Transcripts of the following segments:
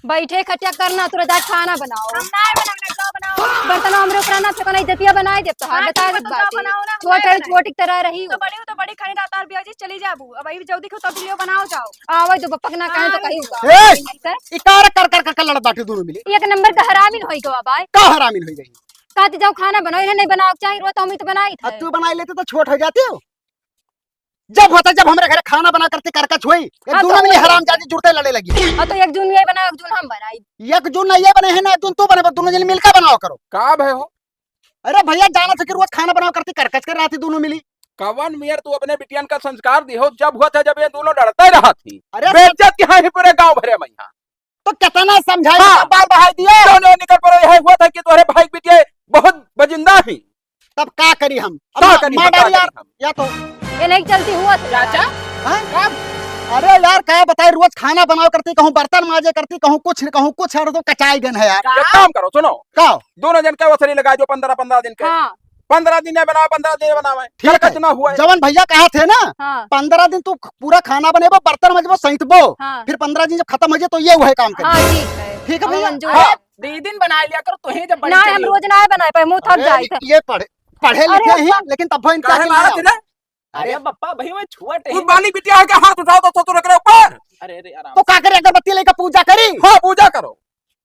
बैठे खटिया करना तुरंत आज खाना बनाओ। हम ना बनाना जाओ बनाओ। बर्तन हमरे ऊपर ना फेंको नहीं जतिया बनाए देब तो हां बता ठीक है, देत तो जाओ बाटी बनाओ ना, छोटे बनाए छोटी तरह रही तो बड़ी हो तो बड़ी खानी दाता बिया जी चली जाबू अब अभी जल्दी खो तो लियो बनाओ जाओ। आवे तो बपक ना कहे तो कही ए इकार कर कर कर लड़ बाटी दोनों मिली एक नंबर का हरामिन होई गवा बाय का हरामिन हो गई। कहती जाओ खाना बनाओ इन्हें नहीं बनाओ चाहिए रो तो हम तो बनाई अब थे। तू बना लेते तो छोट हो जाते हो। जब होता जब हमारे घर खाना बना करते करकच हुई ये हाँ, तो दोनों मिली वही हरामजादी जुड़ते लड़े लगी। और तो एक जून ये बनाओ एक जून हम बनाई। एक जून ये बने हैं ना एक जून तू बने दोनों जन मिलकर बनाओ करो। का भय हो अरे भैया जाना था कि रोज खाना बनाओ करती करकच कर रहा थी दोनों मिली। कवन मियर तू अपने बिटियन का संस्कार दी हो जब हुआ था जब ये दोनों लड़ते रहा थी। अरे बेइज्जत क्या है पूरे गांव भरे में यहाँ। तो कितना समझाई हाँ। बाल बहाई दिया दोनों निकल पड़े यह हुआ था कि तुम्हारे भाई बिटिया बहुत बजिंदा ही। तब का करी हम का करी मार हम, का डाली यार करी हम? या तो ये नहीं चलती हुआ था चाचा हाँ? अरे यार क्या बताए रोज खाना बनाओ करती कहूँ बर्तन माजे करती कहूँ कुछ है तो कचाई गन है यार। एक काम करो सुनो का दोनों जन का वसरी लगा जो 15-15 दिन के हाँ 15 दिन में बनाओ 15 दिन बनावे ठीक है। करकच ना हुआ है। जवन भैया कहा थे ना हाँ 15 दिन तू पूरा खाना बनेबो बर्तन मजबो सहितबो हाँ फिर 15 दिन जब खत्म हो जाए तो ये वही काम हाँ करें। ठीक है ठीक है हमें भैया? मंजूर हाँ। है। दी दिन बना लिया करो तुहे जब बड़ी ना चली हम हो। रोज ना बनाए पे मुंह थक जाए थे। ये पढ़े लिखे ही लेकिन तब वो इनका काहे अकल मारा नहीं तेरे अरे बप्पा भाई मैं छुआ तू टेही बाली बिटिया के हाथ उठाओ तो तू रख रहे ऊपर। अरे अरे आराम तो का करे अगरबत्ती लेकर पूजा करी। हाँ पूजा करो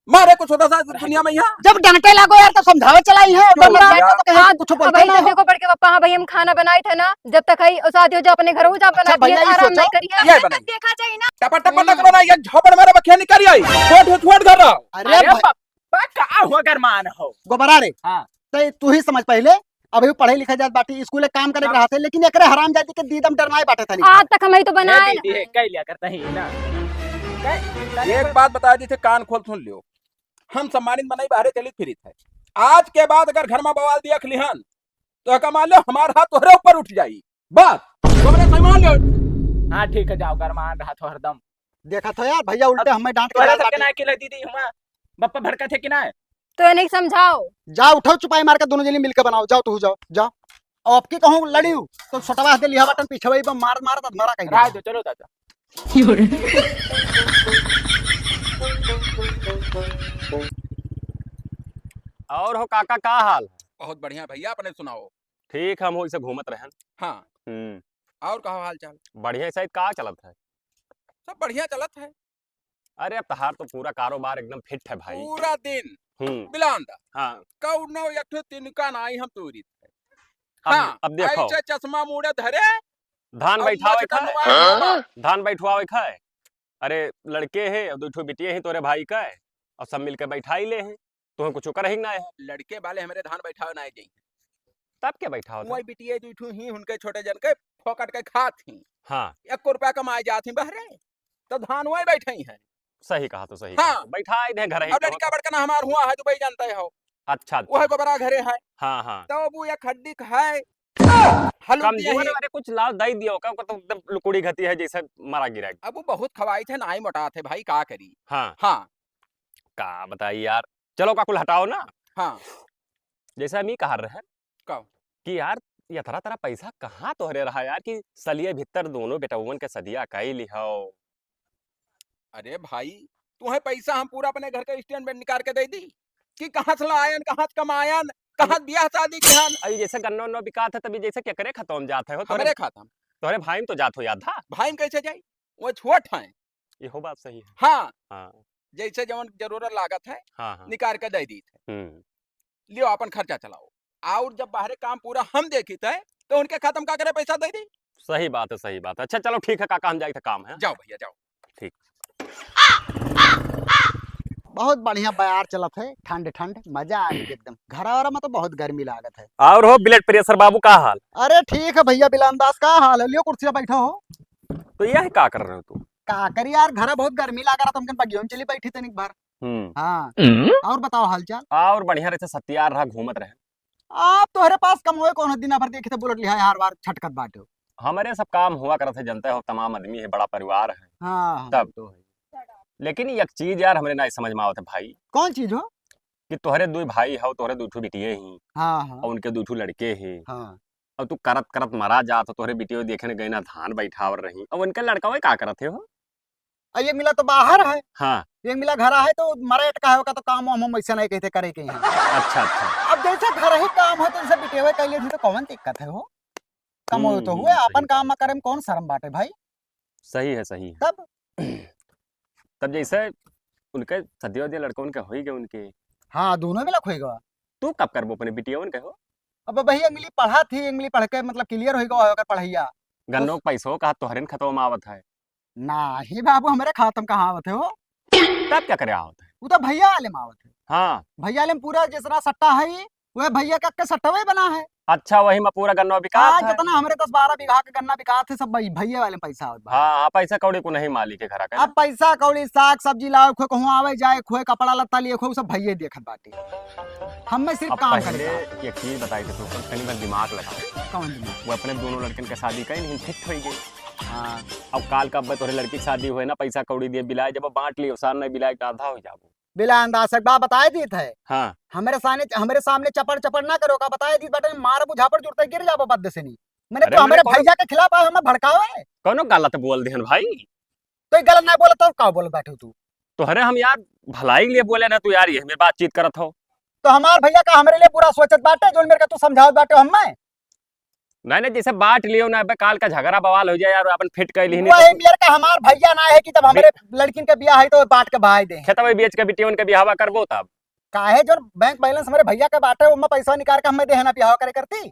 मारे कुछ होता सा दुनिया में यहाँ। जब डांटे लागो यार तो समझावे चलाई है क्यों तो यार? तो कहे कि कुछ अब बोलते भाई ना तो हो। देखो पड़ के पापा हाँ भाई हम खाना बनाए थे ना जब तक है शादी हो जाओ अपने घर हो जाओ अच्छा, बना भैया, ये आराम सोचो। नहीं करिए। ये बनाई देखा चाहिए ना। टपा टपा न करो ना ये झोपड़ मारे बखिया निकल आई छोट घर रहो। अरे अरे भाई, बप्पा का हुआ गरमान हो। गोबरा रे हाँ। तो तू ही समझ पहले अभी पढ़े लिखे जात बाटी स्कूल काम करे रहा थे लेकिन एकरे हरामजादी के दीदम डरनाए बाटे था आज तक हम ही तो बनाए दीदी है कह लिया करता ही ना। एक बात बता दी थे कान खोल सुन लियो हम सम्मानित बनाई बाहर चली फिरी थे आज के बाद अगर घर में बवाल दिया खलिहान तो कमा लो हमारा हाथ तोहरे ऊपर उठ जाई बस तुमने सम्मान लो। हाँ ठीक है जाओ गरमान रहा तो हरदम। देखा था यार भैया उल्टे हमें डांट के तोरा लाल सब के बाटी। ना के दीदी हुआ बप्पा भड़का थे कि ना। तो नहीं समझाओ जाओ उठाओ चुपाई मार के दोनों जनी मिलकर बनाओ जाओ तू जाओ जाओ और आपकी कहूँ लड़ी तो छोटवा दे लिया बटन पीछे वही मार मार तो मारा राह कहीं दो चलो चाचा। और हो काका का हाल है? बहुत बढ़िया भैया अपने सुनाओ। ठीक हम वैसे घूमत रहन। हाँ और कहो हाल चाल। बढ़िया शायद का चलत है। सब बढ़िया चलत है अरे अब तहार तो पूरा कारोबार एकदम फिट है भाई। पूरा दिन बिलांदा हाँ कौनो एक ठो तिनका नाई हम तूरी थे। अब, हाँ अब देखो ऐसे चश्मा मुड़े धरे धान और बैठावे मटका खाए नुआ धान बैठवावे खाए। अरे लड़के हैं और दो ठो बिटिया हैं तोरे भाई का और सब मिलके बैठा ही ले हैं तुम्हें कुछ कर ही ना है लड़के वाले हमारे धान बैठावे ना जाई तब क्या बैठा होता। वही बिटिया दुठू ही उनके छोटे जन के फोकट के खात ही हाँ 1 रुपया कमाए जाती बहरे तो धान वही बैठे ही हैं। सही कहा तो सही हाँ। कहा। बैठा दे घर ही अब तो। लड़का बड़का ना हमार हुआ है तो भाई जानते हो अच्छा वह अच्छा गोबरा घरे है हाँ हाँ तो वो एक हड्डी है हलू कमजोर अरे कुछ लाभ दई दियो का तो एकदम लुकुड़ी घती है जैसे मारा गिरा। अब वो बहुत खवाई थे नाई मोटा थे भाई का करी। हाँ हाँ का बताइए यार चलो का कुल हटाओ ना। हाँ जैसे हम ही कहा रहे कहो कि यार यथरा तरा पैसा कहाँ तोहरे रहा यार कि सलिए भीतर दोनों बेटवन के सदिया कई लिहो। अरे भाई तुम्हें पैसा हम पूरा अपने घर के स्टेटमेंट निकाल के दे दी कि कहाँ से लायन कहाँ से कमायन कहाँ ब्याह शादी के हन अभी जैसे गन्ना उन्ना बिका था तभी जैसे केकरे खत्म जाते हो हमारे खाता तोहरे भाई में तो जात हो याद था। भाई में कैसे जाई वो छोट है। ये हो बात सही है। हाँ हाँ जैसे जवन जरूरत लागत है हाँ हाँ निकाल के दे दी थे हम्म लियो अपन खर्चा चलाओ और जब बाहर काम पूरा हम देखी थे तो उनके खत्म का करे पैसा दे दी। सही बात है सही बात है। अच्छा चलो ठीक है काका हम जाए थे काम है। जाओ भैया जाओ। बहुत बढ़िया बयार चलत है ठंड ठंड मजा आ गई एकदम घर वाला में तो बहुत गर्मी लागत है। और हो ब्लड प्रेशर बाबू का हाल। अरे ठीक है भैया बिलानदास का हाल है लियो कुर्सिया बैठो हो। तो यह का कर रहे हो तू। का करी यार घर बहुत गर्मी लगा रहा तुमके बगियों में चली बैठी तनिक भर। हाँ और बताओ हालचाल। और बढ़िया रहे सत्यार रहा घूमत रहे। आप तुम्हारे पास कम हुए कौन दिन भर देखे थे बुलेट लिया हर बार छटकत बाटे। हमारे सब काम हुआ करते जनते हो तमाम आदमी है बड़ा परिवार है हाँ तब तो है। लेकिन एक चीज यार हमरे ना समझ में आवत है भाई कौन चीज हो। कि तोहरे दो भाई हो तोहरे दूठू बिटिये ही हाँ हाँ और उनके दूठू लड़के ही हाँ और तू करत करत मरा जा तो तोहरे बिटियो देखने गई ना धान बैठावर रही और उनके लड़का वही का करते हो। और एक मिला तो बाहर है, हाँ एक मिला घर है, तो मरेट का होगा तो काम हम ऐसा नहीं कहते करे के हैं। अच्छा अच्छा। अब जैसे घर ही काम हो तो जैसे बिटेवे कर लिए तो कौन दिक्कत है हो, कम हो तो हुए, अपन सही काम में करे में कौन शर्म बाटे भाई। सही है सही है। तब तब जैसे उनके सदियों वदियों लड़कों उनके हो ही गए उनके, हाँ दोनों मिला खोएगा। तू कब करबो अपने बिटिया उनके हो? अब वही इंग्लिश पढ़ा थी, इंग्लिश पढ़ के मतलब क्लियर हो गया होगा पढ़ैया। गन्नो के पैसों का तोहरे खत्म आवत है, नहीं बाबू हमारे खातम कहाँ आवत है हो, तब क्या करे आवत है? वो तो भैया वाले में आवत है। हाँ भैया वाले में पूरा जितना सट्टा है वह भैया का सट्टा बना है। अच्छा, वही में पूरा गन्नो हाँ विकास है। जितना हमारे 10-12 बीघा का गन्ना बिका थे सब भैया वाले में पैसा आवत बा। हाँ हाँ, पैसा कौड़ी को नहीं मालिक के घर का। अब पैसा कौड़ी साग सब्जी लाओ, खोए कहूँ आवे जाए, खोए कपड़ा लत्ता लिए, खोए सब भैया देखत बाटे, हमें सिर्फ अब काम पहले करे। एक चीज बताई थी तो कहीं बार दिमाग लगाओ, कौन दिमाग? वो अपने दोनों लड़कन के शादी का नहीं फिट हो गई। हाँ अब काल का तोहरे लड़की की शादी हुए ना, पैसा कौड़ी दिए बिलाए, जब बांट लियो सार नहीं बिलाए आधा हो जाबो। बिला अंदाज से बात बताए दी थे, हाँ हमारे सामने चपड़ चपड़ ना करो का बताए दी बटे, मार बुझापड़ जुड़ते गिर जाबो बद से नहीं। मैंने अरे तो हमारे मैंने भैया के खिलाफ आए, हमें भड़कावे कौनो गलत बोल दिहन भाई। तो गलत नहीं बोला तो का बोल बैठे तू? तोहरे हम यार भलाई के लिए बोले ना, तू यार ये मेरे बातचीत करत हो। तो हमार भैया का हमारे लिए बुरा सोचत बाटे जो मेरे का तू समझाओ बाटे हमें। नहीं नहीं, जैसे बांट लियो ना, काल का झगड़ा बवाल हो जाए यार, अपन फिट कर ली वही मेरे का हमार भैया ना है कि तब हमारे लड़किन के ब्याह है तो बांट के बहाई दे। खेतवा बेच के बिटिया उनके बिहावा करबो तब काहे जो बैंक बैलेंस हमारे भैया के बाटे उनमें पैसा निकाल के हमें देना ब्याह करे करती।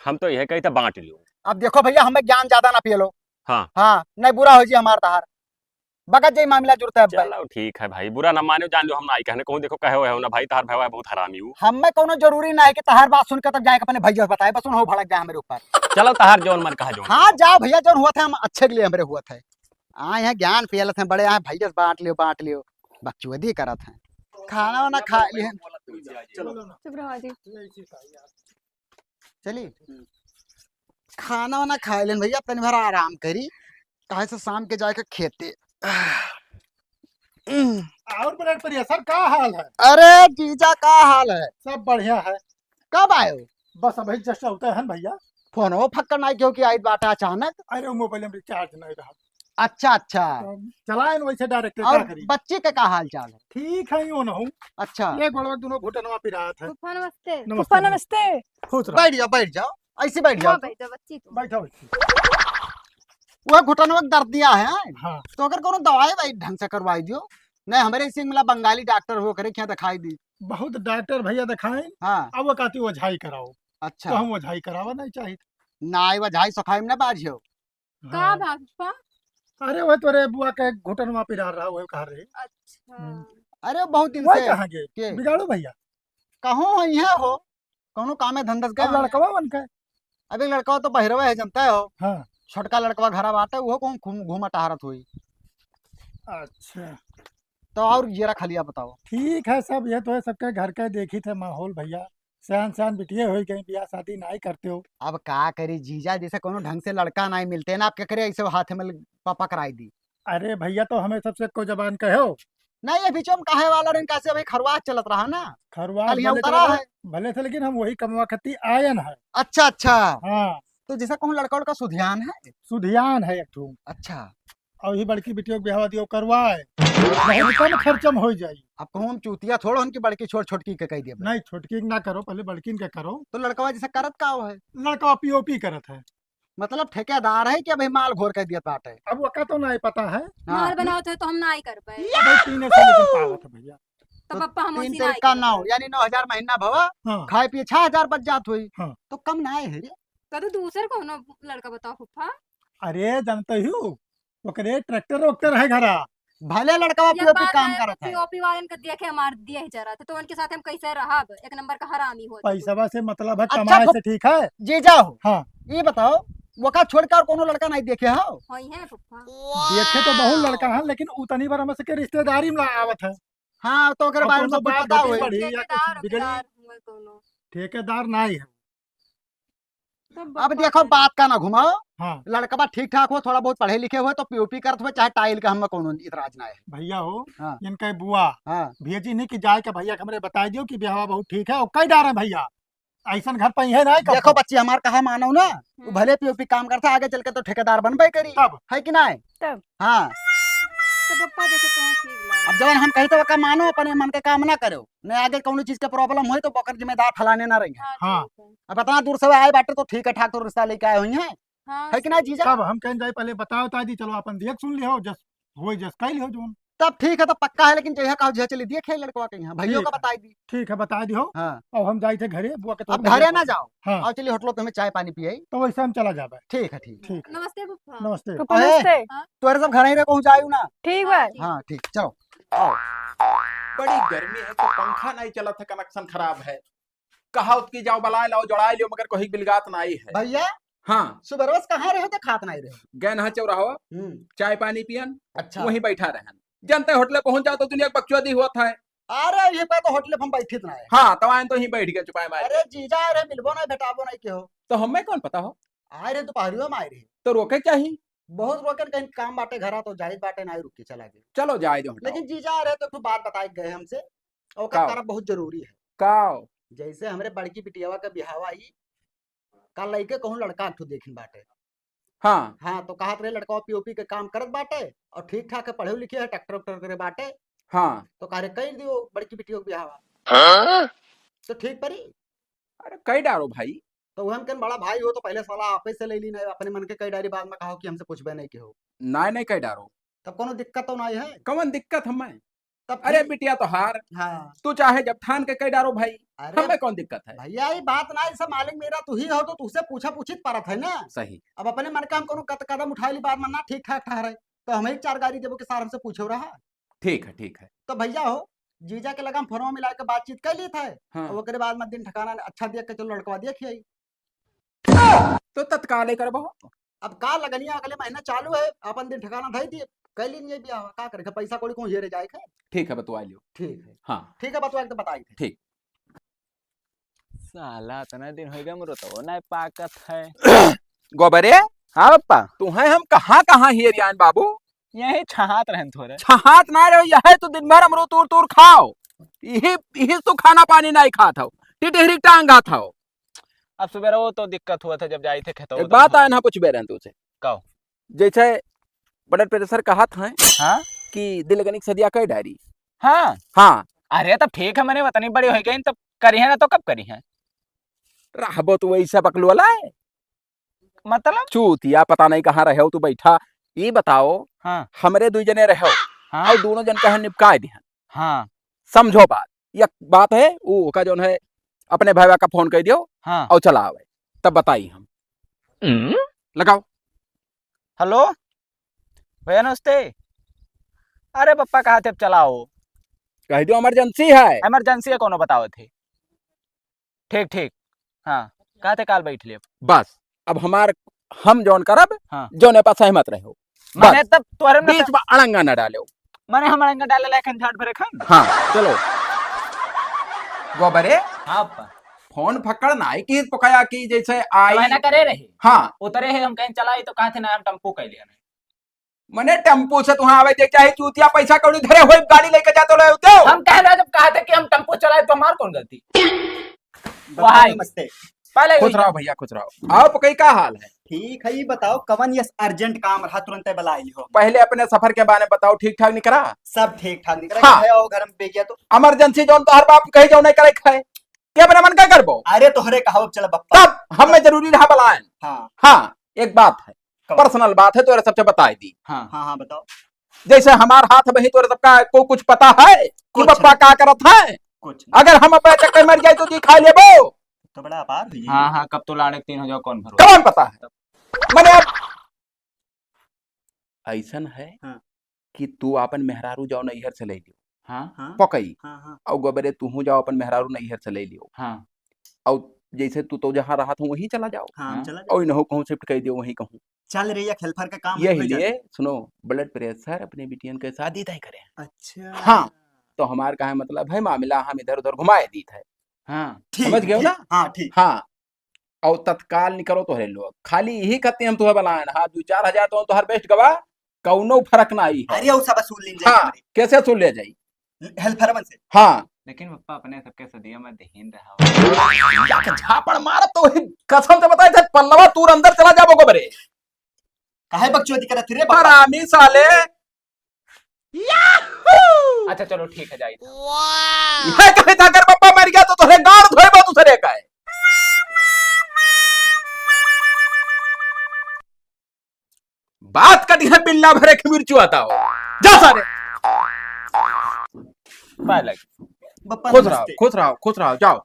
हम तो यह कही था बांट लियो। अब देखो भैया हमें ज्ञान ज्यादा ना पिए लो। हाँ हाँ नहीं बुरा हो जी हमार तहार बगत जी मामला जुड़ता है। चलो ठीक है भाई, बुरा ना मानो, जान लो हम ना आई कहने कहूं, देखो कहे हो ना भाई, तार भैया बहुत हरामी हूँ। हमें कोनो जरूरी ना है कि तहार बात सुनकर तब जाए अपने भैया बताए, बस उन्होंने भड़क जाए मेरे ऊपर। चलो तार जोन मन कहा जोन। हाँ जाओ भैया जो हुआ था हम अच्छे के लिए हमारे हुआ था। आए हैं ज्ञान पियल थे बड़े, आए भैया बांट लियो बकचोदी करत हैं, खाना वाना खा लिए। चुप रहो जी। चलिए खाना वाना खा लेन भैया, तनी भर आराम करी, काहे से शाम के जाके खेते। और ब्रेड पर सर का हाल है? अरे जीजा का हाल है? सब बढ़िया है। कब आए हो? बस अभी जस्ट होता है भैया। फोन हो फक्कर नहीं क्यों कि आई बाटा अचानक? अरे मोबाइल में रिचार्ज नहीं रहा। अच्छा अच्छा। चलाए वैसे डायरेक्ट और क्या करी। बच्चे का हाल चाल है? ठीक है यूं ना हूँ। अच्छा ये गोलवा दोनों घुटनवा पिरात है। फूफा नमस्ते। नमस्ते। फूफा नमस्ते। खुश रहो। बैठ जाओ ऐसे बैठ जाओ। हाँ बैठ जाओ बच्ची तुम। बैठो। वह घुटन वक्त दर्द दिया है हाँ तो अगर कोनो दवाई भाई ढंग से करवाई दियो। नहीं हमारे इसी मिला बंगाली डॉक्टर हो करे क्या दिखाई दी। बहुत डॉक्टर भैया दिखाए, हाँ अब वो कहती ओझाई कराओ, तो अच्छा हम ओझाई करावा नहीं चाहिए। नाई वजाई सखाई में ना बाजियो। का हाँ। भाग फूफा? अरे वो तोरे बुआ के घुटनवा पिरा रहा वो कह रहे। अच्छा। अरे बहुत दिन वो से कहाँ गए के बिगाड़ो भैया। कहो यहाँ हो कोनो कामे धंधस अब गए। लड़कवा बन के। अभी लड़का तो बहिरवा है जनता हो, हाँ छोटका लड़का घर बाटे वो कौन घूमा टहरत हुई। अच्छा तो और जरा खलिया बताओ। ठीक है सब, ये तो है सबके घर के देखी थे माहौल भैया। सयान सयान बिटिया हो गई, ब्याह शादी नहीं करते हो। अब का करी जीजा, जैसे कोनो ढंग से लड़का नहीं मिलते ना, आप क्या करे ऐसे हाथ में पापा कराई दी। अरे भैया तो हमें सबसे को जबान कहो। नहीं ये बीचों में काहे वाला रिन कैसे भाई खरवास चलत रहा ना, खरवास कल यहाँ भले उतरा चले है। भले थे, लेकिन हम वही कमवा खती आयन है। अच्छा अच्छा। हाँ तो जैसा कौन लड़का उड़का सुधियान है। सुधियान है एक ठू। अच्छा और ये बड़की बिटियों के ब्याह दियो करवाए, नहीं कम खर्चम हो जाई। अब कहूँ हम चूतिया छोड़ो उनकी बड़की छोड़ छोटकी के कह दिया। नहीं छोटकी ना करो, पहले बड़किन के करो। तो लड़का जैसा करत का है, लड़का पीओपी करत है। मतलब ठेकेदार है कि अभी माल घोर कर दिया बाटे। अब वका तो नहीं पता है। हाँ, माल बनाओ थे तो हम ना ही कर पाए। अब 3 से लेकिन पावत है भैया। तो पापा हम तीन उसी तेरे ना का 9 यानी 9,000 महीना भवा, हाँ खाए पिए 6,000 बच जात हुई। हाँ। तो कम ना है रे। तो दूसरे कौन लड़का बताओ फूफा? अरे जानते हो ओकरे ट्रैक्टर वक्टर है घरा। भले लड़का ये पीओपी बात काम है, करत है। पीओपी वाले ने देखे हमार दिए ही जरा थे तो उनके साथ हम कैसे रहा, एक नंबर का हरामी हो। पैसा से मतलब है, अच्छा, कमाए तो- से ठीक है। जी जाओ। हाँ ये बताओ वका छोड़ कर कोनो लड़का नहीं देखे हो? होई है फूफा। देखे तो बहुत लड़का है, लेकिन उतनी बार हमसे के रिश्तेदारी में आवत है। हाँ तो अगर और बारे में कोनो कुछ बात पता होती हुई। बड़ी या कुछ ठेकेदार बिगड़ी। उकेदार हुए कोनो। ठेकेदार नहीं है। तो अब बापा देखो के- बात का ना घुमाओ, हाँ लड़का ठीक ठाक हो, थोड़ा बहुत पढ़े लिखे हो तो पीओपी करत हो, चाहे टाइल का, हमें कोनो इतराज ना है। भैया हो, हाँ। इनका बुआ हाँ भेजी नहीं कि जाए के भैया के हमरे बता दियो कि ब्याह बहुत ठीक है। और कई डार है भैया, ऐसा घर पर है नहीं देखो बच्ची हमार कहा मानो ना, वो हम्म। भले पीओपी काम करता, आगे चल के तो ठेकेदार बनबे करी तब है कि नहीं। तब। हाँ तो पप्पा जैसे तुम्हें ठीक लगा। अब जब हम कही तो का मानो, अपने मन के काम ना करो, न आगे कौन चीज का प्रॉब्लम हो तो बकर जिम्मेदार फलाने ना रही। हाँ। ठीक है। अब इतना दूर से आए बाटे तो ठीक है ठाक तो रिश्ता लेके आए हुई हैं, हाँ है कि ना जीजा? तब हम कहीं जाए पहले बताओ तादी, चलो अपन देख सुन लियो, जस हो जस कह लियो जोन। तब ठीक है, तो पक्का है, लेकिन जहाँ कहो जहाँ चली दिए खेल लड़कवा के यहाँ भैया ठीक को है। बताई दी। ठीक है बता दियो। हाँ, अब हम जाए थे घरे बुआ के अब घरे ना जाओ, हाँ और चलिए होटलों पे हमें चाय पानी पिए। तो वैसे हम चला जाबे। ठीक है, ठीक। ठीक है, नमस्ते पप्पा। नमस्ते। नमस्ते। तोरे सब घर ही रहे पहुँच आयु ना। ठीक बा। हाँ ठीक, चलो। बड़ी गर्मी है, तो पंखा नहीं चला था, कनेक्शन खराब है। कहा उसकी जाओ बलाए लाओ जोड़ाए लियो, मगर कोई बिलगात नहीं है। भैया हाँ, सुबह रोज कहाँ रहे थे, खात नहीं रहे? गए नहा चौराहा, चाय पानी पियन, अच्छा। वहीं बैठा रहन। जनते होटल पहुंच जाओ तो दुनिया बकचोदी हुआ था। अरे ये पे तो होटल पे हम बैठे ना है। हाँ, तवान तो ही बैठ गए चुपाए मारे। अरे जीजा अरे मिलबो ना भेटाबो नहीं के हो। तो हमें कौन पता हो, आए रहे दोपहरियो में आए रहे, तो रोके क्या ही। बहुत रोकन कहीं काम बाटे घरा तो जाहिर बाटे नहीं रुक के चला गए। चलो जाए दो। लेकिन जीजा आ रहे तो एक बात बताए गए हमसे, और का काओ? कारण बहुत जरूरी है। काओ? जैसे हमरे बड़की बिटियावा का बिहाव आई, कल लइके कहूँ लड़का एक ठो देखिन बाटे। हाँ हाँ, तो कहत रहे लड़का पीओपी के काम करत बाटे और ठीक ठाक है, पढ़े लिखे है, ट्रैक्टर उक्टर करे बाटे। हाँ। तो कह रहे कह दियो बड़की बिटिया के बिहावा, तो ठीक परी। अरे कई डारो भाई। तो हम कन बड़ा भाई हो तो पहले साला आपे से ले ली, नहीं अपने मन के कई डायरी बाद में कहो कि हमसे पूछबे नहीं के हो, नहीं नहीं कई डारो, तब कोनो दिक्कत तो नहीं है। कौन दिक्कत हमें? तब अरे ठीक- बिटिया तो हार, हाँ, तू चाहे जब ठान के कई डारो भाई, अरे हमें कौन दिक्कत है? भैया ये बात ना, सब मालिक मेरा तू ही हो तो तुझसे पूछा पूछित परत है ना। सही। अब अपने मन का हम कोनो कदम उठाई ली बाद में ना ठीक ठाक ठहरे, तो हमें एक चार गाड़ी देवो के सार हमसे पूछो रहा। ठीक है, ठीक है। तो भैया हो जीजा के लगा हम फोन मिला के बातचीत कर ली था, हाँ। और ओकरे बाद में दिन ठिकाना अच्छा देख के चलो लड़कवा देखिए। तो तत्काल कर बहु। अब का लगनिया अगले महीना चालू है, अपन दिन ठिकाना धई दिए कह लीजिए बियाह का करके पैसा कौड़ी कौन हेरे जाए है। ठीक है, बतवा लियो। ठीक है, हाँ ठीक है, बतवा के तो बताई थे। ठीक। साला इतना दिन हो गया मुरो तो ना पाकत है। गोबरे, हाँ पप्पा, तुम्हें हम कहाँ कहाँ हिरियान बाबू? यही छहात रहन थोड़े। छहात ना रहो, यह तो दिन भर अमरूद तूर तूर खाओ, यही तो खाना पानी नहीं खाता हो, टिटहरी टांगा था। अब सुबह वो तो दिक्कत हुआ था जब जाए थे खेतों। एक बात आए ना पूछ बेरन तुझे, कहो। जैसे ब्लड प्रेशर कहा था हाँ कि दिल गनिक सदिया कई डायरी। हाँ। हाँ, अरे तब ठीक है, मैंने वतनी बड़ी हो गई तब करी है ना, तो कब करी है? रहबो तो वैसा पकलू वाला है, मतलब चूतिया पता नहीं कहाँ रहे हो तू बैठा। ये बताओ, हाँ हमरे दो जने रहो हाँ और दोनों जन का है निपकाए दिहन, हाँ समझो बात। एक बात है वो का जोन है, अपने भाईवा का फोन कर दियो हाँ। और चला आवे, तब बताई हम। लगाओ। हेलो भैया नमस्ते। अरे पप्पा कहा थे अब चलाओ, कह दियो इमरजेंसी है। इमरजेंसी है कोनो बताओ थे। ठीक ठीक। हाँ कहा थे काल बैठ लियो। बस अब हम जौन करब, हाँ। जौने पर सहमत रहो, मैंने तब तोरे में बीच में अड़ंगा न डालो। मैंने हम रंग डाले लेखन झाड़ भरे खान। हाँ चलो। गोबरे, हाँ पप्पा, फोन पकड़ ना कि पकाया की जैसे आई। मैंने करे रहे हाँ, उतरे है हम कहीं चलाई तो कहा थे ना हम टेम्पो कह लिया। मने टेम्पो से तुहां आवे जे चाहे चूतिया पैसा कौड़ी धरे होई गाड़ी लेके जातो ले होते हो। हम कह रहे जब कहा था कि हम टेम्पो चलाए तो हमार कौन गलती? भाई नमस्ते। पहले खुश रहो भैया, खुश रहो। आओ पकई का हाल है? ठीक है, ये बताओ कवन यस अर्जेंट काम रहा तुरंत बुलाई लियो। पहले अपने सफर के बारे में बताओ, ठीक ठाक नहीं करा? सब ठीक ठाक निकल रहा हाँ। है, और घर में पे गया तो इमरजेंसी जोन तो हर बाप कही जाओ नहीं करे खाए, क्या अपने मन का करबो? अरे तोहरे कहो चल बप्पा। तब हमें जरूरी रहा बलाएं। हाँ हाँ, एक बात है, पर्सनल बात है, तोरे सबसे बताई दी। हाँ हाँ हाँ बताओ। जैसे हमार हाथ में ही तोरे सबका को कुछ पता है कि कुछ पप्पा क्या करत है? कुछ अगर हम अपने चक्कर मर जाए तो जी खा लेबो। तो बड़ा अपार हुई। हाँ हाँ कब तो लाने 3 हो जाओ कौन भरो। कौन पता है? मैंने अब ऐसन है हाँ। कि तू अपन मेहरारू जाओ नैहर से ले लियो, हाँ हाँ पकई, हाँ हाँ और गोबरे तू जाओ अपन मेहरारू नैहर से ले लियो, हाँ और जैसे तू तो जहाँ रहा था वहीं चला जाओ, हाँ चला जा। और इन्हों कहूँ शिफ्ट कर दियो वहीं कहूँ। चल रही है खेलफर का काम यही हो जाए। लिए सुनो, ब्लड प्रेशर अपने बिटियन के शादी तय करें। अच्छा हाँ, तो हमार का है मतलब है मामला हम इधर उधर घुमाए दी थे, हाँ ठीक, समझ गए हो ठीक, ना? हाँ ठीक। हाँ, और तत्काल निकलो तोहरे लोग, खाली यही कहते हम तुम्हें बनाए हाँ 2-4 हजार तो तुहर बेस्ट गवा, कौनो फर्क ना आई है। अरे वो सब वसूल लीन जाए हाँ, कैसे सुन ले जाई? हेल्पर से। हाँ, लेकिन पप्पा अपने सबके सदिया में दहीन रहा। जाके झापड़ मार तो वही कसम से बताए थे पल्लवा तूर अंदर चला जाबो गोबरे। काहे बकचोदी करत रे हरामी साले, अच्छा चलो ठीक है जाई यह कहे था अगर पप्पा मर गया तो तोरे गाड़ धोएबो दूसरे का है। बात कटी है पिल्ला भरे के मिर्चू आता हो जा सारे बाय लग बप्पा खुश रहो नमस्ते। खुश रहो खुश रहो जाओ।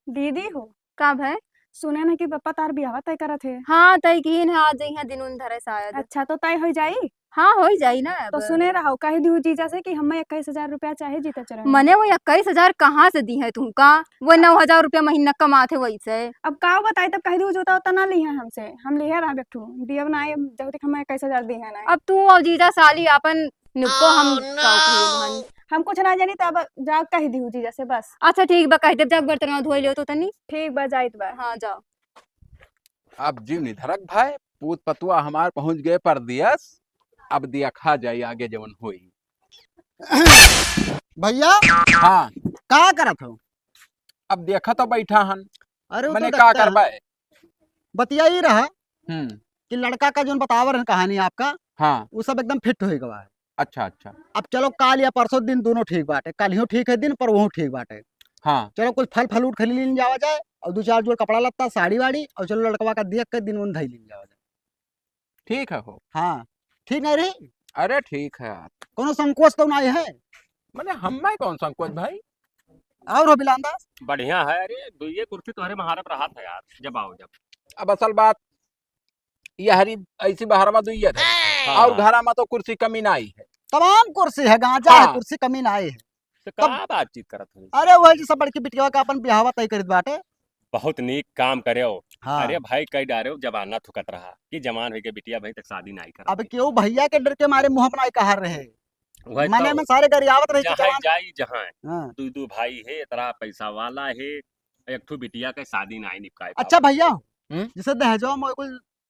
दीदी हो का भाई? सुने ना कि पप्पा तार बियाह तय करत है। हाँ तय की है, आज यहाँ दिन उन धरे शायद। अच्छा तो तय हो जाई। हाँ हो ही जाई ना तो अब। सुने रहो कही दी जीजा से कि हमें 21,000 रुपया चाहे जीते चढ़े। मने वो 21,000 कहाँ से दी है तुमका? वो 9,000 रुपया महीना कमाते वही से। अब का बताई तब कही दी जोता होता ना ली है हमसे, हम लिए रहा बेठू दियब ना जब तक हमें 21,000 दी है ना। अब तू और जीजा साली अपन निपको हम का कहियो हम कुछ ना जानी तब जा कही दी जीजा से बस। अच्छा ठीक बा, कह दे जाके बर्तन धोई लियो तो तनी। ठीक बा जाइत बा। हाँ जाओ। अब जीव निधरक भाई पूत पतुआ हमार पहुंच गए परदियस। अब दिया खा जाई आगे जवन होई। भैया हाँ का करत हो? अब देखा तो बैठा हन अरे वो मैंने तो का देखते हैं। करवाए। बतिया ही रहा हम्म कि लड़का का जो बतावर है कहानी आपका, हाँ वो सब एकदम फिट हो गवा है। अच्छा अच्छा अब चलो काल या परसों दिन दोनों ठीक बाटे, कल ही ठीक है दिन पर वो ठीक बाटे। हाँ चलो कुछ फल फलूट खरीद लेने जावा जाए और 2-4 जोड़ कपड़ा लत्ता साड़ी वाड़ी, और चलो लड़कवा का देख के दिन उन धई लेने जावा जाए। ठीक है हो। हाँ ठीक नहीं रही? अरे ठीक है यार कोनो संकोच तो नहीं है? मैंने हम में कौन संकोच भाई। और हो बिलांदास? बढ़िया है। अरे दुइये कुर्सी तुम्हारे महारत रहा था यार, जब आओ जब। अब असल बात यह हरी ऐसी बहरमा दुइया है हाँ, और घरा में तो कुर्सी कमी ना आई है। तमाम कुर्सी है, गांजा है, हाँ। कुर्सी कमी ना आई है। तो का बातचीत करत हो? अरे वही जी सब बड़की बिटिया का अपन बिहावा तय करित बाटे। बहुत नीक काम करे हो। हाँ। अरे भाई कई डारे हो जमाना थुकत रहा कि जवान हो के बिटिया भाई तक शादी नहीं कर। अब क्यों भैया के डर के मारे मुंह अपना कहा रहे वही मने तो, में सारे गरियावत रही जहाँ जवान। जाई जहाँ हाँ। दू भाई है, इतना पैसा वाला है, एक ठो बिटिया के शादी नहीं निपकाए। अच्छा भैया हम्म? जैसे दहेजवा में कोई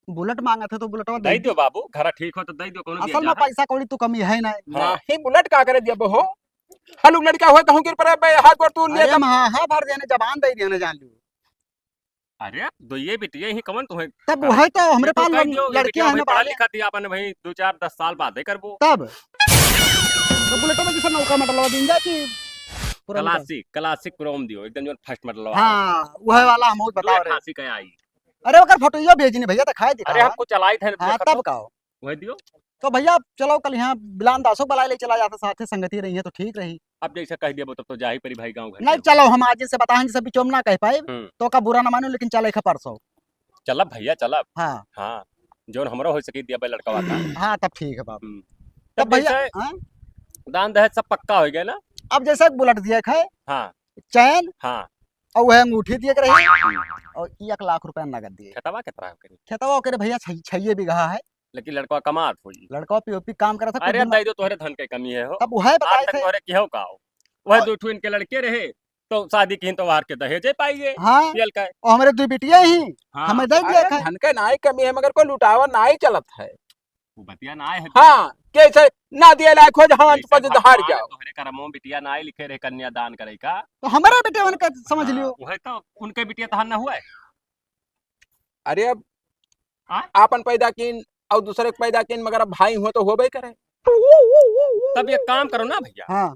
बुलेट मांगा था तो बुलेटवा दई दो बाबू, घर ठीक हो तो दई दो कोनो असल में पैसा कौड़ी तो कमी है ना। नहीं बुलेट का करे दिया हो। हलू लड़का हुआ कहूं कि पर हाथ पर तू ले अरे हाँ भर देने जबान दे देने जान लियो। अरे दो ये बिटिया ही कमन तुम्हें तब वो है तो हमरे पास लड़कियां लड़कियां हैं ना पढ़ा बाले। लिखा थी अपन भाई 2-4-10 साल बाद ही करबो। तब तो बुलेटवा में जैसे नौका मटलवा दिन जा कि पुराना। क्लासिक क्रोम दियो एकदम जो फर्स्ट मतलब। हाँ वह वाला हम बताओ रहे। खांसी का आई। अरे ओकर फोटोइया भेजनी भैया दिखाई दिखा। अरे हमको चलाई थे हाँ तब कहो। वही दियो। तो भैया चलो कल यहाँ बिलान दासो बलाई ले चला जाता, साथे संगति रही है तो ठीक रही। अब जैसे कह दिया तब तो जा ही परी भाई गांव घर। नहीं चलो हम आज से बताएं जैसे बिचोम ना कह पाए हम्म। तो का बुरा ना मानो, लेकिन चले खा परसों। चलब भैया चलब। हाँ हाँ जोन हमरो हो सकी दिया लड़का वाला। हाँ तब ठीक है बाबू। हम्म। तब भैया जैसे हाँ? दान दहेज सब पक्का हो गया ना। अब जैसे बुलेट दिया है, हाँ चैन हाँ। और वह अंगूठी दिए के रही और 1 लाख रुपया नगद दिए। खेतवा कितना करी, खेतवा करे भैया 6 बीघा है। लेकिन लड़का कमात होई। लड़का पीओपी काम करा था कुछ अरे दिन में। दई दो तोहरे धन के कमी है हो। तब वह आज बताए तक थे। तोहरे केहो का हो। वह दो ठो इनके लड़के रहे तो शादी की तो वार के दहेजे पाइए। हाँ पियल का। और हमारे 2 बिटिया ही हाँ हमें दे दिया है। धन के ना ही कमी है मगर कोई लुटावा ना ही चलत है। वो बतिया ना आए है। हाँ कैसे ना दिया लायक हो जहाँ जैसे पद हार भगवान जाओ। तोहरे करमो बिटिया ना आए लिखे रहे कन्यादान करे का। तो हमारे बेटे उनका समझ लियो। वही तो उनके बिटिया तहां ना हुआ है। अरे अब हाँ? आपन पैदा किन और दूसरे के पैदा किन मगर अब भाई हो तो होबे करे। तब ये काम करो ना भैया, हाँ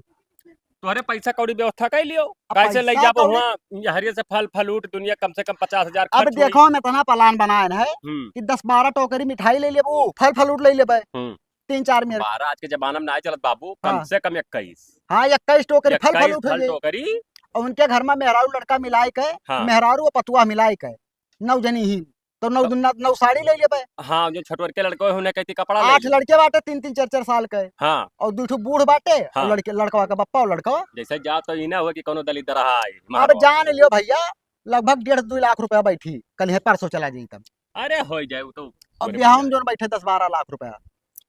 तोहरे पैसा कौड़ी व्यवस्था कर लियो। अब कैसे ले पैसा जाबो कौड़ी- वहाँ हरियर से फल फलूट दुनिया कम से कम 50,000 अब खर्च होई। देखो हम इतना प्लान बनाए है हम्म। कि 10-12 टोकरी मिठाई ले लेबो, फल फलूट ले लेबे, हम्म। 3-4 में। 12 आज के जमाना में ना चलत बाबू, कम हाँ। से कम 21। हाँ 21 टोकरी फल 21 फलूट हो फल जाई। टोकरी। और उनके घर में मेहरारू लड़का मिलाई के, हाँ। मेहरारू और पतुआ मिलाई के 9 जनी ही तो 9 साड़ी ले लेबे। हाँ जो छोटवर के लड़के होने कहती कपड़ा ले 8 लियो। लड़के बाटे 3-3 4-4 साल के, हाँ और 2 बूढ़ बाटे हाँ। और लड़कवा का बप्पा और लड़का। जैसे जा तो ई ना हो कि कोनो दलित रहा है अब मारो। जान लियो भैया लगभग 1.5-2 लाख रुपया बैठी, कल है परसों चला जाई तब। अरे हो जाए वो तो। अब बिहार में जो बैठे 10-12 लाख रुपया,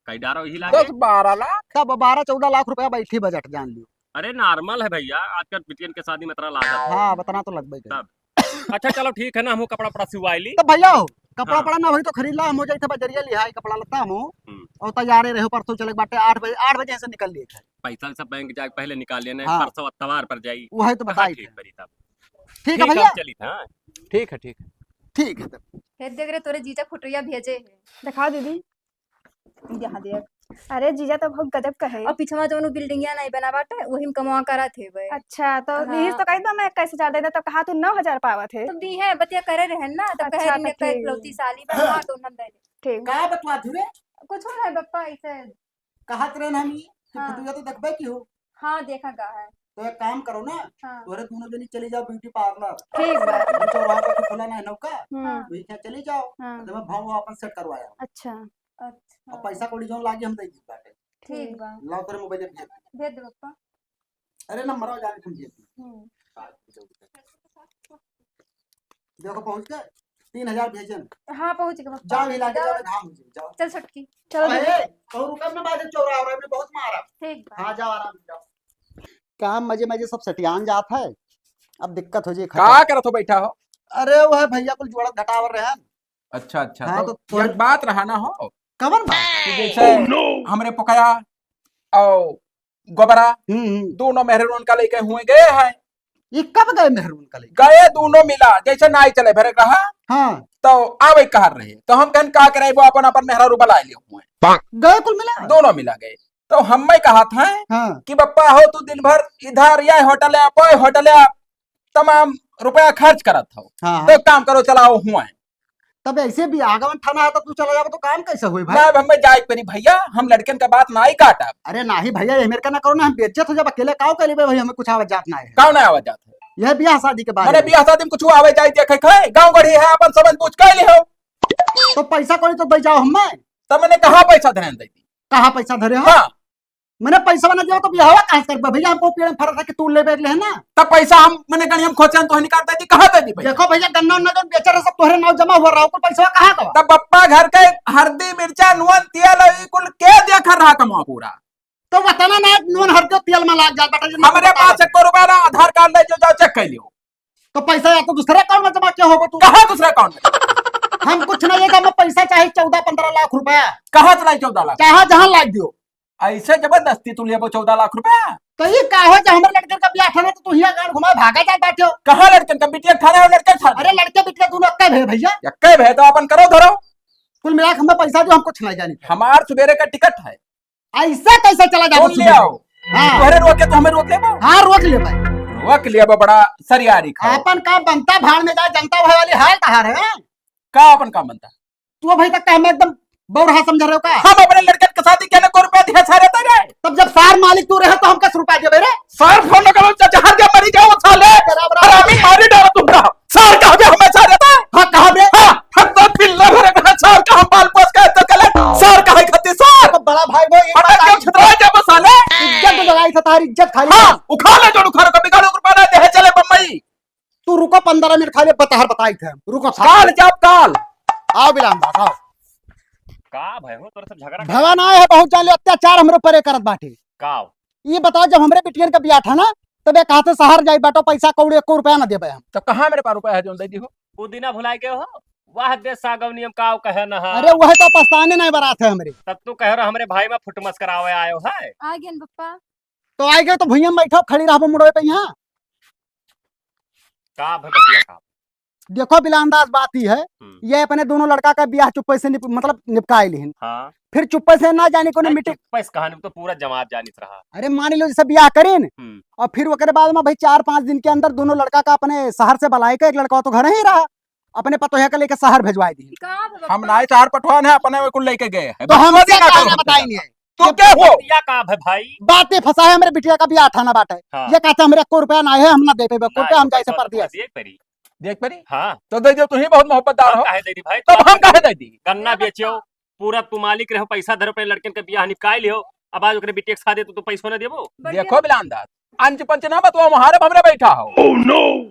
कई डारो ही लागे। 10-12 लाख। तब 12-14 लाख रुपया बैठी बजट जान लियो। अरे नॉर्मल है भैया, आजकल बिटियन के शादी में इतना लागत है। हाँ बतना तो लगभग। तब अच्छा चलो ठीक है ना, हम कपड़ा पड़ा सिवाई ली। तो भैया हो कपड़ा हाँ। पड़ा ना वही तो खरीद ला, हम हो जाई थे बजरिया लिहाई कपड़ा लत्ता हम हम्म। और तैयार रहे परसों चले बाटे 8 बजे से निकल लिए थे। पैसा सब बैंक जाके पहले निकाल लेने, हाँ। परसों अतवार पर जाई। वही तो कहाँ बताई ठीक थे। करी तब। ठीक है भैया, अब चली था। ठीक है ठीक है। ठीक है तब। हे देख रे तोरे जीजा खुटरिया भेजे है। दिखा दीदी। यहाँ देख। अरे जीजा तो बहुत गजब का है। और पिछवा जो बिल्डिंगिया नहीं बना बाटे वही में कमा करा थे बे। अच्छा तो हाँ। लीज तो कही दो मैं 21,000 दे दे, तो कहा तू 9,000 पावा थे। तुम दी है बतिया करे रहे ना तब अच्छा, कहे तो ने ठीक। लौती साली बनवा तो हम दे दे। ठीक। का बतवा धुरे कुछ हो है बप्पा ऐसे। कहा करे हम कि हाँ। फटुआ तो देखबे की हो। हाँ देखा गा है। तो एक काम करो ना, हाँ तोरे दोनों जनी चली जाओ ब्यूटी पार्लर। ठीक बा। चौराहा पे खुला ना है नौका, हम्म। वही क्या चली जाओ। हाँ। तो मैं भाव अपन सेट करवाया अच्छा और अच्छा पैसा कौड़ी जोन लागी हम दे दी बाटे। ठीक बा। लाओ तेरे मोबाइल में भेज दे। भेज दे बप्पा। अरे नंबर आ जाने तुम भेज दी। देखो पहुंच गए 3,000 भेजन। हाँ पहुंच गए बप्पा। जाओ हिला के जाओ घाम हो जाओ। चल छटकी। चलो दीदी। तो रुकम ना बाजे चौराहा में बहुत मारा। ठीक बा। हाँ जाओ आराम से जाओ। काम मजे मजे सब सटियान जात है, अब दिक्कत हो जी का करत हो बैठा हो? अरे वो है भैया कुल जोड़ा घटावर रहे हैं। अच्छा अच्छा। हाँ, तो तो एक बात रहा ना हो कवन बा? कि जैसे हमरे पकाया और गोबरा दोनों मेहरून का लेके हुए गए हैं। ये कब गए मेहरून का लेके? गए दोनों मिला जैसे नाई चले भरे रहा हाँ तो आवे कह रहे तो हम कहन का करे वो अपन अपन मेहरा रूपा लाए लिए हुए गए कुल मिला। दोनों मिला गए। तो हम मैं कहा था हाँ कि बप्पा हो तू दिन भर इधर या होटल या पोए होटल या तमाम रुपया खर्च करत हो हाँ तो काम करो चलाओ हुआ तब ऐसे भी आगमन थाना है तो तू चला जाओ तो काम कैसे हुई भाई? ना हमें जाए परी भैया हम लड़कन का बात ना ही काटा अरे ना ही भैया ये मेरे का ना करो ना, हम बेइज्जत हो जब अकेले काव कर लिए भाई, हमें कुछ आवाज जात ना है। कौन आवाज जाता है यह ब्याह शादी के मैंने बारे में बियाह शादी में कुछ आवे जाए देखे खाए गांव गढ़ी है अपन समझ पूछ के ले हो तो पैसा कौड़ी तो दे जाओ हमें। तब मैंने कहा पैसा ध्यान दी कहाँ पैसा धरे हो? हाँ मैंने पैसा बना दिया तो ब्याह कहाँ से कर भैया? हमको पेड़ में फर्क है कि तू ले बैठ ले है ना। तब पैसा हम मैंने गणी हम खोचन तो निकाल दी कहा दे दी भैया। देखो भैया गन्ना उन्ना जो बेचा रहे सब तोहरे नाव जमा हुआ रहा, कुल पैसा कहाँ का? तब बप्पा घर के हल्दी मिर्चा नुन तेल ई कुल के देख रहा कमा पूरा तो बताना ना नून हर तेल में लाग जाता है। हमारे पास 1 रुपया ना आधार कार्ड ले जाओ चेक कर लियो। तो पैसा या तो दूसरे अकाउंट में जमा क्या होगा तू? कहा दूसरा अकाउंट में हम कुछ नहीं है, हमें पैसा चाहिए 14-15 लाख रुपया। कहा चलाई 14 लाख चाहे जहाँ लाग दियो। ऐसे जबरदस्ती तू ले 14 लाख रुपया तो ये का हो जब हमारे लड़के का ब्याह था ना तो तू ही गाड़ घुमा भागा जा बैठे हो। कहा लड़कन का बिटिया खाना और लड़के खाना अरे लड़के बिटिया दोनों अक्का है भैया। यक्के भे तो अपन करो धरो कुल मिला के हमें पैसा दो, हम कुछ नहीं जानी। हमार सवेरे का टिकट है ऐसा कैसे चला जाओ? ले आओ तुम्हारे रोके तो हमें रोक ले हाँ रोक ले भाई, रोक लिया बड़ा सरियारी खा अपन का बनता भाड़ में जाए जनता भाई वाली हाल कहा रहे हैं। का अपन काम बनता तू अभी तक हमें एकदम बौरहा समझ रहे हो का? हम अपने लड़के के शादी के को रुपया दिया सारे तेरे तब जब सार मालिक तू रहे तो हम 10 रुपया दे रे। सर फोन लगा चाचा हर के मरी जाओ साले हरामी मारी डालो तुमका सर कहां पे हमेशा रहता है? हाँ कहा बे? हां हम तो पिल्ला भरे का सर का हम पाल पोस के तो कले सर कहां खत्ती सर तो बड़ा भाई वो एक अटक के छतरा जा साले इज्जत लगाई था तारी इज्जत खाली। हां उखा ले जो उखा कभी गाड़ो रुपया ना दे चले बम्बई तू रुको 15 मिनट खाली बताहर बताई थे रुको काल जब काल आओ बिलाम बात आओ। का भाई हो तोरा सब झगड़ा भवन आए है बहुत जान ले अत्याचार हमरे परे करत बाटे। काव ये बताओ जब हमरे बिटियन का ब्याह था ना तब ये कहते शहर जाई बाटो पैसा कौड़ी 1 रुपया ना देबे हम। तो कहां मेरे पास रुपया है जो दे दी हो? पुदीना भुलाए गए हो वाह देश सागव नियम काव कहे ना हा। अरे वही तो पछताने नहीं बरात है हमरे। तब तू कह रहा हमरे भाई में फुटमस करावे आयो है आ गए बप्पा। तो आई गए तो भुइया में बैठो खड़ी रहबो मुड़वे पे यहाँ। का भाई बतिया का देखो बिलांदाज बात ही है, ये अपने दोनों लड़का का ब्याह चुप्पे से मतलब निपटाए लेन, हां फिर चुप्पे से ना जाने को मीटिंग। पैस कहानी में तो पूरा जमात जानित रहा। अरे मान लो जैसे ब्याह करें और फिर ओकरे बाद में भाई 4-5 दिन के अंदर दोनों लड़का का अपने शहर से बुलाए के, एक लड़का तो घर ही रहा अपने पतोहिया का लेके शहर भेजवाए दी। हम नाई चार पटवान है अपने को लेके गए हैं तो हम बताई नहीं है तो क्या हो बतिया का है भाई बातें फंसा है। मेरे बिटिया का ब्याह था ना बात है, ये कहता मेरे 1 रुपया ना है हम ना दे पे 1 रुपया हम जैसे पर दिया देख परी हां तो दे दो तुम्ही बहुत मोहब्बतदार हो काहे दे दी भाई तब हम काहे दे दी? गन्ना बेचियो पूरा तू मालिक रहो पैसा धरो अपने लड़कन के बियाह निपकाई लियो अब आज ओकरे बिटिया के खा दे तो पैसो ना देबो। देखो बिलांदाज अंज पंच ना बतवा हमारे हमरे बैठा हो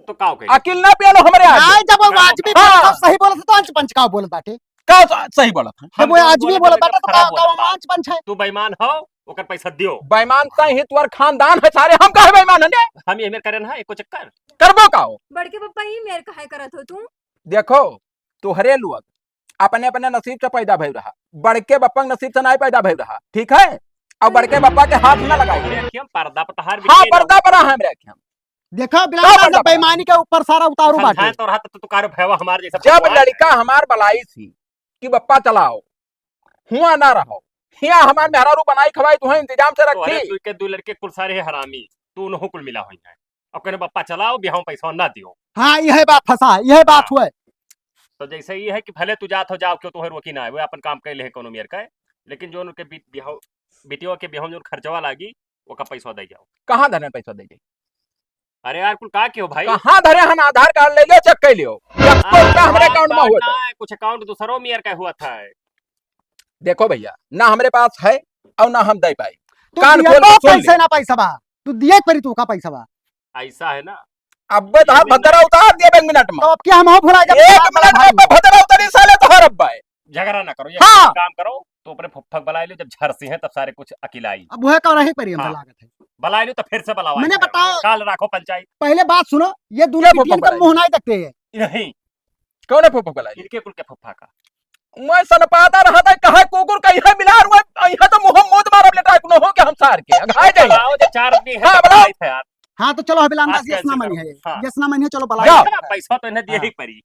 तो काव कही अकिल ना पियालो हमरे आज आज जब वो वाजबी बात सही बोला तो अंच पंच का बोल बाटे का सही बोला था जब वो आज भी बोला बाटे तो का अंच पंच है। तू बेईमान हो ओकर पैसा दियो। बेईमान ही तुअर खानदान है सारे हम काहे बेईमान है? हम ये मेरे करन है एको चक्कर करबो का हो बड़के पप्पा ही मेरे काहे करत हो तू? देखो तुहरे लोग अपने अपने नसीब से पैदा भई रहा, बड़के बप्पा के नसीब से नहीं पैदा भई रहा, ठीक है? अब बड़के बप्पा के हाथ ना लगाई हम पर्दा पर तहार हाँ पर्दा पर हम रखे। देखो बिलांदाज बेईमानी के ऊपर सारा उतारू बाटे। समझाए तो रहा तो कार भैवा हमार जैसा जब लड़का हमार बलाई थी कि बप्पा चलाओ हुआ ना रहो हिया हमार मेहरारू बनाई खवाई तुहे इंतजाम से तो अरे रखी तू के दो लड़के कुल सारे है हरामी तू उन्हों कुल मिला हुई है अब कहने पप्पा चलाओ बिहाव पैसा ना दियो हाँ यह बात फंसा यह बात हुआ तो जैसे ये है कि भले तू जात हो जाओ क्यों तोहर वकी ना है वो अपन काम कर ले कोनो मेर का है लेकिन जो उनके बिहाव बिटियो के बिहाव जो खर्चवा लागी वो का पैसा दे जाओ। कहाँ धरे पैसा दे अरे यार कुल का क्यों भाई कहाँ धरे हम आधार कार्ड ले लियो चेक कर लियो हमारे अकाउंट में हुआ था। कुछ अकाउंट दूसरों मेयर का हुआ था। देखो भैया ना हमारे पास है और ना हम दे पाई तू कान दिया खोल तो के सुन पैसे ले। ना पैसा बा तू दिए परी तू का पैसा बा ऐसा है ना अब तो हाथ भद्रा उतार दिया एक मिनट में तो अब क्या हम भुला जब एक मिनट में भद्रा उतारी साले तो हर अब्बा है। झगड़ा ना करो ये हाँ। काम करो तो अपने फुफ्फक बलाई लो जब झरसी है तब सारे कुछ अकिलाई अब वह कर रही परी हम हाँ। लागत है बलाई लो तो फिर से बलावा मैंने बताया। काल राखो पंचायत पहले बात सुनो ये दूल्हे क्या बिटियन फुफ्फा का मुंह नहीं देखते हैं नहीं कौन है फुफ्फा बलाई इनके कुल के फुफ्फा का मैं सनपाता रहा था कहा कुकुर कहीं मिलार हुआ यहाँ तो मुंह मोद मारब लेटा कुनो हो के हम सार के घाय जाइए बलाओ जो 4 आदमी है हाँ, तो बलाओ। बलाई थे यार हाँ तो चलो अभिलांदा आज कैसे यस ना मनी करो? है हाँ। यस ना मनी है चलो बला जाओ। पैसा तो इन्हें दिए हाँ। ही पड़ी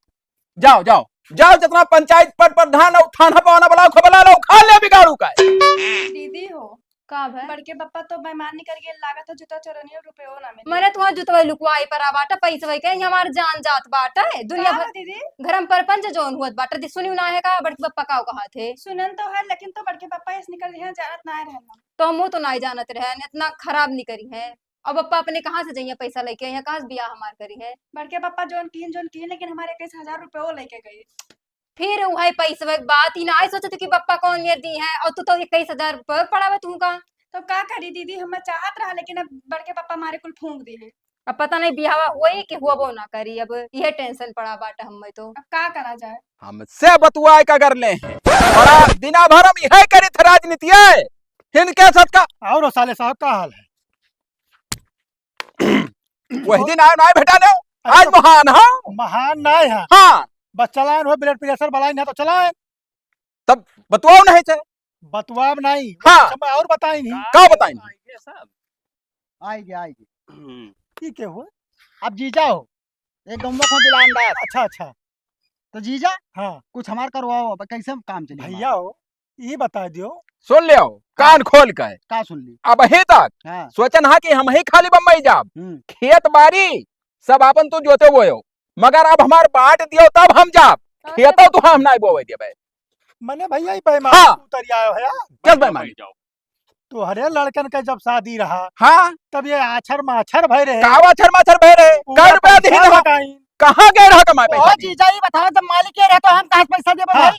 जाओ जाओ जाओ जितना पंचायत पद प्रधान और थाना पवाना बुलाओ खबला लो खा ले बिगाड़ू का दीदी हो का है बड़के पप्पा तो बेईमानी करके लागत है जुता चोरनी रुपए हो ना मिले मैंने तुम्हारा जुतवा लुकवाई पर बाटा पैसा के हमार जान जात बाटा है दुनिया का भर है दीदी घर में परपंच जोन हुआ बाटा दी सुनी ना है का बड़के पप्पा का कहा थे सुनन तो है लेकिन तो बड़के पप्पा इस निकल रहे हैं जानत ना रहना तो हम तो नहीं जानत रहे इतना खराब नहीं करी है अब पप्पा अपने कहाँ से जाइए पैसा लेके यहाँ कहाँ से बियाह हमार करी है बड़के पप्पा जोन की लेकिन हमारे 21,000 रुपए वो लेके गए फिर वही पैसा की बात ही ना आई सोचे कि पप्पा कौन मेर दी है और तू तो 21,000 रुपये पड़ा हुआ तू का तो का करी दीदी हमें चाहत रहा लेकिन अब बड़के पप्पा हमारे कुल फूंक दी है अब पता नहीं बियाह हुआ ही कि हुआ वो ना करी अब यह टेंशन पड़ा बाटा हमें तो अब का करा जाए हमसे बतुआ का कर ले हैं। बड़ा दिना भर हम यह करी थे राजनीति है इनके साथ का और साले साहब का हाल है वही दिन आए ना भेटा ले आज महान हो महान ना है हाँ बस चलाएं हो ब्लड प्रेशर बढ़ाई ना तो चलाएं तब बतुआओ नहीं चाहे बतवाब नहीं हाँ। मैं और बताई नहीं का बताएंगे ये सब आएगी ठीक है हुआ अब जीजा हो एक गम्बो को दिलानदार अच्छा अच्छा तो जीजा हाँ कुछ हमार करवाओ अब कैसे हम काम चले भैया हो ये बता दियो सुन लियो कान खोल कर का सुन ली अब ही तक हाँ सोचन हा कि हम ही खाली बम्बई जाब हम्म, खेत बाड़ी सब अपन तू जोते बोयो मगर अब हमार बांट दियो तब हम जाब खेतो तो हम नहीं बोवे देबे मैंने भैया ही बेईमान हाँ। उतर आयो है यार। किस बेईमानी जाओ तो हरे लड़कन का जब शादी रहा हाँ तब ये आछर माछर भय रहे कावा छर माछर भय रहे पूरा कर रुपया दी पैसा रहा लगाई। कहाँ गए रहा कमाए पैसा दी? जीजा ही बताओ जब मालिक ये रहे तो हम कहाँ से पैसा देबे हाँ। भाई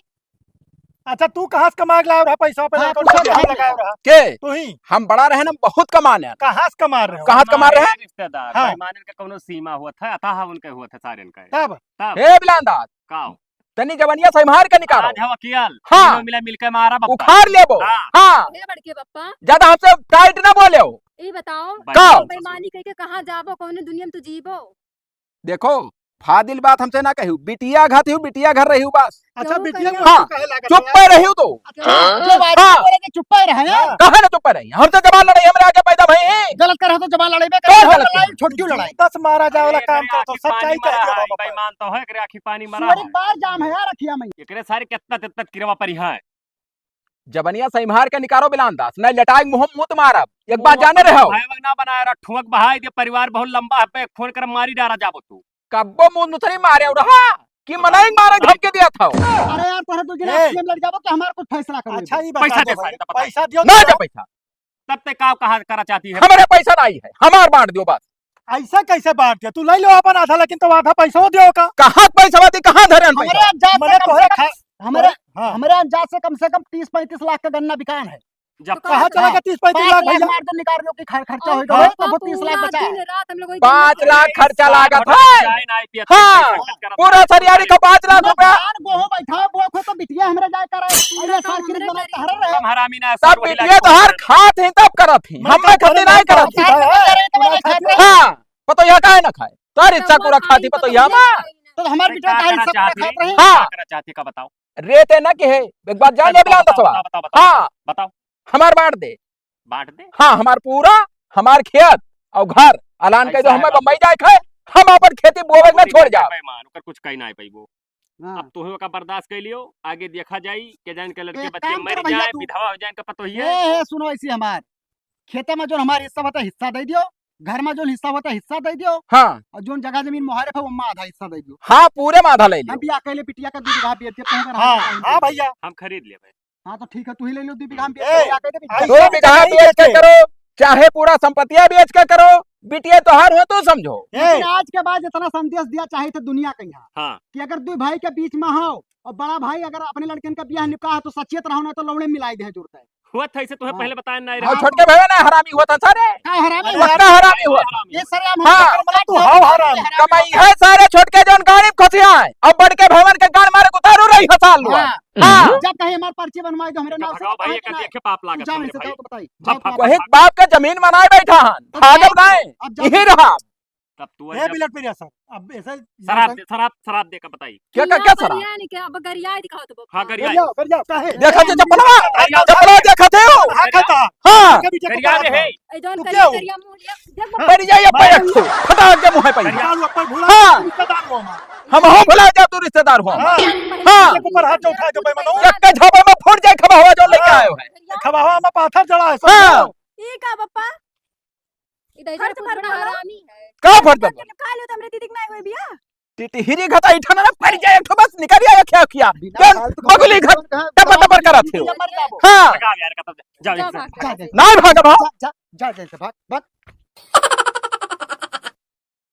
अच्छा तू कहाँ से कमा के लाया रहा पैसा पे हाँ, अकाउंट पूछो में तो लगाया रहा के तू ही हम बड़ा रहे ना बहुत कमाने कहाँ से कमा रहे हो कहाँ से कमा रहे हैं रिश्तेदार हाँ। बेईमानी का कोनो सीमा हुआ था अतः उनके हुआ था सारे इनका तब तब हे बिलांदाज काओ तनी जवनिया से मार के निकालो आज है वकील हाँ। तीनों मिला मिलकर मारा बप्पा उखाड़ लेबो हाँ। हाँ हे बड़के पप्पा ज्यादा हमसे टाइट ना बोले हो ये बताओ का? बेईमानी करके कहाँ जाबो कौन दुनिया में तू जीबो देखो फादिल बात हमसे ना कहू बिटिया घाती हूँ बिटिया घर रही हूँ बस अच्छा क्यों बिटिया कन्या? को हाँ। कहे लागत चुप है? पे रही हूँ तो जो बात हाँ। बोलेंगे चुप ही रहे हैं कहे ना चुप पे रही हमसे जबान लड़ाई हमारे आगे पैदा भई गलत करे तो जबान लड़ाई कौन करे गलत लड़ाई छोटकी लड़ाई 10 मारा जाए वाला अरे काम एकरे कर तो आखी सच्चाई पानी कह मरा दियो है, बाबा बेईमान तो है एकरे आखी पानी मरा सुअर है। एक बार जाम है यार रखिया मैं एकरे सारे कितना किरवा परी है जबनिया से मार के निकालो बिलांदास नहीं लटाई मुंह मुंह मारब एक बात जाने रहे हो भाई वगना बनाया रहा ठुमक बहाई दे परिवार बहुत लंबा है पे फोन कर मारी डारा जाबो तू कब्बो मुंह नुतरी मारे हो रहा कि मनाई मारे धमके दिया था अरे यार तोहरा तो जिला ए। सीएम लड़ जाबो कि हमार कुछ फैसला करो अच्छा ही पैसा बता दे दो सारे, भैया, बताइए। पैसा दियो ना तो जा पैसा तब ते का कहा करा चाहती है हमारे पैसा नहीं है हमार बांट दियो बस ऐसा कैसे बांट दिया तू ले लो अपन आधा लेकिन तो आधा पैसा दियो का कहाँ पैसा बाती कहाँ धरे हमारे पैसा अंजाज मैंने से तो कम है से खा कम हमारे हाँ हमारे अंजाज से कम 30-35 लाख का गन्ना बिकान है जब तो कहाँ चला हाँ। गया 30-35 5 लाख लाख भैया मार दो निकाल दो कि खर्चा और होगा पापा तो 30 लाख पूरा बचा है दिन रात हम लोग वही 5 गन्ना लाख खर्चा लागत है चाय ना पिया हाँ। पूरा सरियारी का 5 लाख रुपया धान गेहूं बैठा वो खो तो बिटिया हमरे जाए करे अरे साल की हमरे बना करी। तहर रहे कम हरामी ना सब बिटिया तो हर खात है तब करत ही हम में खाती नहीं करत ही हाँ पतो यह काहे ना खाए तार इच्छा पूरा खाती पतो यह मा तो हमार बिटिया क्या का करना हिस्सा चाहती पूरा है खात रहे हाँ। क्या करना चाहती का बताओ रेते ना के है एक बात जान ले बिलाल दसवा बताओ बताओ हाँ बताओ हमार बांट दे बांट दे हाँ हमार पूरा हमार खेत और घर अलान के जो ऐसा है हमें बाबू। बम्बई जाए खाए हम अपन खेती बोवे में छोड़ जा बेईमान ओकर कुछ कहीं ना पाई वो हाँ। अब तुम्हें का बर्दाश्त कर लियो, आगे देखा जाई के जान के लड़के एक बच्चे काम मर करो भैया जाए, तू। विधवा हो जाए, का पतो ही ए है। ए, सुनो ऐसी हमार खेते में जो हमारे हिस्सा होता है हिस्सा दे दियो, घर में जो हिस्सा होता है हिस्सा दे दियो, हाँ और जो जगह जमीन मुहारे पे वो माँ आधा हिस्सा दे दियो। हाँ पूरे माधा ले हम लियो। भी अकेले पिटिया का 2 बीघा बेच के कहूँगा हाँ रहने हाँ का। भैया हम खरीद लिए भाई। हाँ तो ठीक है तू ही ले लो 2 बीघा हम बेच ए, के अकेले बिक आई- जाएंगे। 2 बीघा बेच के करो, चाहे पूरा संपत्तियां बेच के करो, बिटिया तो हर हो तो समझो। लेकिन आज के बाद इतना संदेश दिया चाहे तो दुनिया का यहाँ हाँ कि अगर 2 भाई के बीच में हो और बड़ा भाई अगर अपने लड़के का ब्याह निकाह तो सचेत रहो, ना तो लौड़े मिलाई दे जरूरत है। हुआ था इसे तुम्हें हाँ। पहले बताया नहीं और रहा। छोटके भाई ना हरामी हुआ था सारे, का हरामी अरे हुआ? पक्का हरामी हुआ। ये सरे हम हाँ। तू हाव हराम कमाई है सारे छोटके जो गाड़ी खसिया है, अब बढ़ के भवन के गाड़ मारे उतारू रही हसाल लो। हाँ। हाँ जब कहीं हमारे पर्ची बनवाई दो हमरे नाम से भगाओ तो भाई, कहे एक कि नहीं। देखे पाप लागत जाओ हमरे इनसे भाई। जाओ तो बताइए हाँ, जाओ तो वही बाप का जमीन बनाए बैठा हन, भागल गाय अब जाओ यही रहा। तब तू ए मिनट पे सर अब ऐसा शराब दे का बताई। क्या क्या सरा क्या अब गरिया दिखाओ तो हाँ कर गरिया जाओ काहे देखा थे चप्पलवा देखा थे हो। हाँ खाता हाँ कभी चेक गरिया में है। ए जौन तू करिया क्या हो? करिया मुंह लिया देख बाबा, पड़ जाइए पैक से फटा के मुंह पे दारू ऊपर भूला हाँ। रिश्तेदार हो हम हम हो भुला जा तू रिश्तेदार हो। हाँ हाँ एक ऊपर हाथ उठा के मैं मनऊ एक के झोपे में फूट जाए खबा हुआ जो लेके आए है। खबावा में पाथर जड़ा है हाँ ई का पप्पा इधर खर्च कुछ भर बड़ा बोलो। हरामी है। का फट दे खा लो तो हमरे दीदी के नहीं हुई बिया टिटहिरी घटा इठाना ना पड़ जाए एक बस निकल आया क्या किया कौन बगली घट टपर टपर करत थे। हाँ भगाओ यार का, जाओ जाओ इनसे। भाग, भाग। नहीं भाग भाग जा जा जा जा भाग भाग